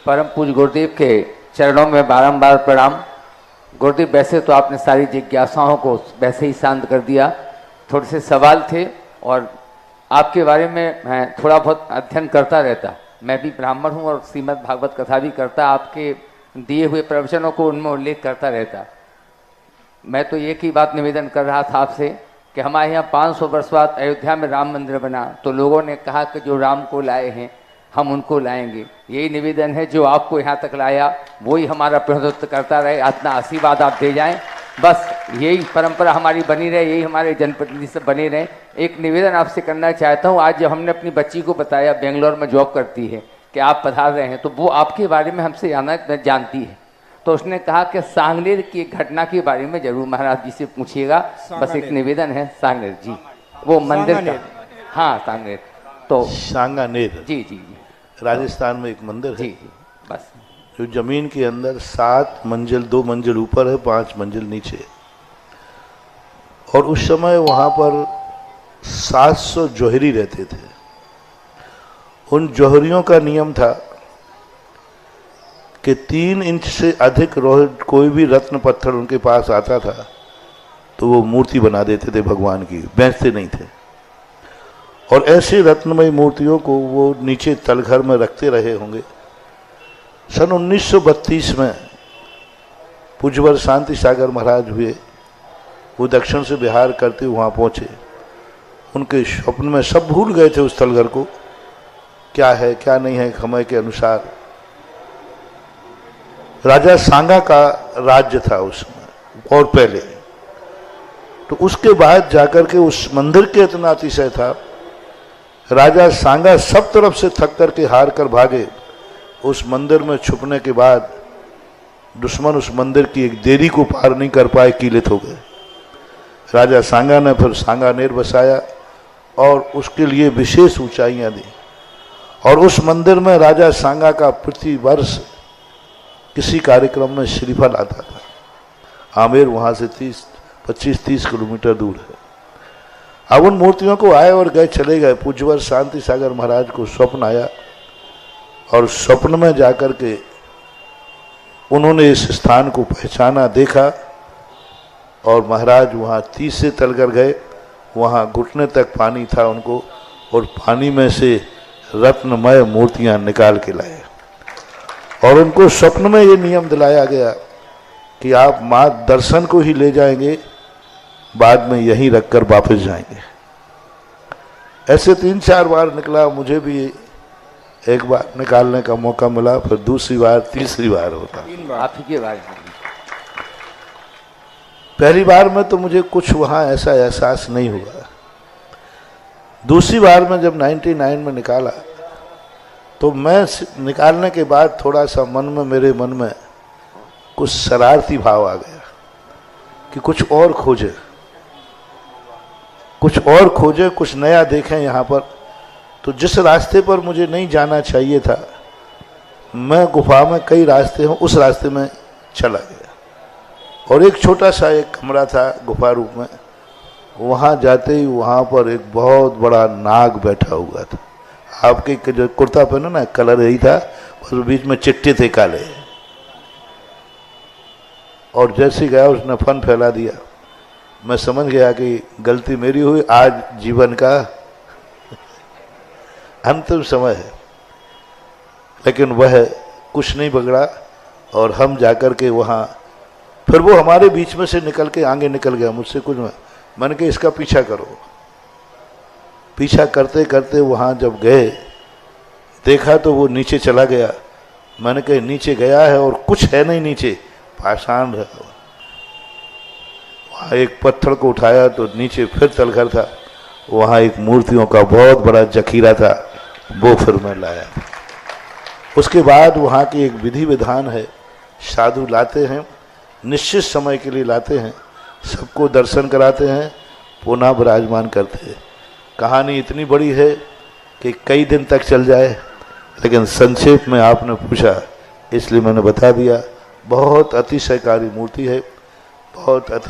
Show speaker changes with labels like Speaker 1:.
Speaker 1: परम पूज्य गुरुदेव के चरणों में बारंबार प्रणाम। गुरुदेव, वैसे तो आपने सारी जिज्ञासाओं को वैसे ही शांत कर दिया। थोड़े से सवाल थे और आपके बारे में मैं थोड़ा बहुत अध्ययन करता रहता। मैं भी ब्राह्मण हूँ और श्रीमद् भागवत कथा भी करता, आपके दिए हुए प्रवचनों को उनमें उल्लेख करता रहता। मैं तो एक ही बात निवेदन कर रहा था आपसे कि हमारे यहाँ 500 वर्ष बाद अयोध्या में राम मंदिर बना तो लोगों ने कहा कि जो राम को लाए हैं हम उनको लाएंगे। यही निवेदन है, जो आपको यहाँ तक लाया वही हमारा प्रतिनिधित्व करता रहे, अपना आशीर्वाद आप दे जाएं। बस यही परंपरा हमारी बनी रहे, यही हमारे जनप्रतिनिधि सब बने रहे। एक निवेदन आपसे करना चाहता हूँ। आज जब हमने अपनी बच्ची को बताया, बेंगलोर में जॉब करती है, कि आप पधार रहे हैं, तो वो आपके बारे में हमसे जानती है। तो उसने कहा कि सांगनेर की घटना के बारे में जरूर महाराज जी से पूछिएगा। बस एक निवेदन है, सांगनेर जी वो मंदिर का। हाँ, सांगनेर तो
Speaker 2: सांगानेर
Speaker 1: जी जी जी
Speaker 2: राजस्थान में एक मंदिर है
Speaker 1: जी जी। बस
Speaker 2: जो जमीन के अंदर 7 मंजिल, 2 मंजिल ऊपर है, 5 मंजिल नीचे। और उस समय वहां पर 700 जौहरी रहते थे। उन जौहरियों का नियम था कि 3 इंच से अधिक कोई भी रत्न पत्थर उनके पास आता था तो वो मूर्ति बना देते थे भगवान की, बेचते नहीं थे। और ऐसे रत्नमयी मूर्तियों को वो नीचे तलघर में रखते रहे होंगे। सन 1932 में पूज्यवर शांति सागर महाराज हुए, वो दक्षिण से बिहार करते वहाँ पहुँचे। उनके स्वप्न में सब भूल गए थे उस तलघर को, क्या है क्या नहीं है। समय के अनुसार राजा सांगा का राज्य था उस समय और पहले। तो उसके बाद जाकर के उस मंदिर के इतना अतिशय था, राजा सांगा सब तरफ से थक करके हार कर भागे। उस मंदिर में छुपने के बाद दुश्मन उस मंदिर की एक देरी को पार नहीं कर पाए, कीलित हो गए। राजा सांगा ने फिर सांगानेर बसाया और उसके लिए विशेष ऊंचाइयां दी। और उस मंदिर में राजा सांगा का प्रति वर्ष किसी कार्यक्रम में श्रीफल आता था। आमेर वहाँ से 25-30 किलोमीटर दूर है। अब उन मूर्तियों को आए और गए, चले गए। पूज्यवर शांति सागर महाराज को स्वप्न आया और स्वप्न में जाकर के उन्होंने इस स्थान को पहचाना, देखा। और महाराज वहाँ 30 से तलकर गए, वहाँ घुटने तक पानी था उनको, और पानी में से रत्नमय मूर्तियाँ निकाल के लाए। और उनको स्वप्न में ये नियम दिलाया गया कि आप माँ दर्शन को ही ले जाएंगे, बाद में यहीं रखकर वापस जाएंगे। ऐसे 3-4 बार निकला। मुझे भी एक बार निकालने का मौका मिला, फिर दूसरी बार, तीसरी बार होता।
Speaker 1: आप ही के बारे में
Speaker 2: पहली बार में तो मुझे कुछ वहाँ ऐसा एहसास नहीं हुआ। दूसरी बार में जब 99 में निकाला तो मैं निकालने के बाद थोड़ा सा मेरे मन में कुछ शरारती भाव आ गया कि कुछ और खोजे, कुछ नया देखें यहाँ पर। तो जिस रास्ते पर मुझे नहीं जाना चाहिए था, मैं गुफा में कई रास्ते हैं, उस रास्ते में चला गया। और एक छोटा सा एक कमरा था गुफा रूप में, वहाँ जाते ही वहाँ पर एक बहुत बड़ा नाग बैठा हुआ था। आपके जो कुर्ता पहना ना, कलर यही था, बस बीच में चिट्टे थे काले। और जैसे गया उसने फन फैला दिया। मैं समझ गया कि गलती मेरी हुई, आज जीवन का अंतिम समय है। लेकिन वह कुछ नहीं बिगड़ा और हम जाकर के वहाँ, फिर वो हमारे बीच में से निकल के आगे निकल गया मुझसे कुछ। मैंने कहा इसका पीछा करो। पीछा करते करते वहाँ जब गए, देखा तो वो नीचे चला गया। मैंने कहा नीचे गया है और कुछ है नहीं नीचे, पाषाण रहा। वहाँ एक पत्थर को उठाया तो नीचे फिर तलघर था। वहाँ एक मूर्तियों का बहुत बड़ा जखीरा था, वो फिर मैं लाया। उसके बाद वहाँ की एक विधि विधान है, साधु लाते हैं, निश्चित समय के लिए लाते हैं, सबको दर्शन कराते हैं, पुनः विराजमान करते हैं। कहानी इतनी बड़ी है कि कई दिन तक चल जाए, लेकिन संक्षेप में आपने पूछा इसलिए मैंने बता दिया। बहुत अतिशयकारी मूर्ति है, बहुत अति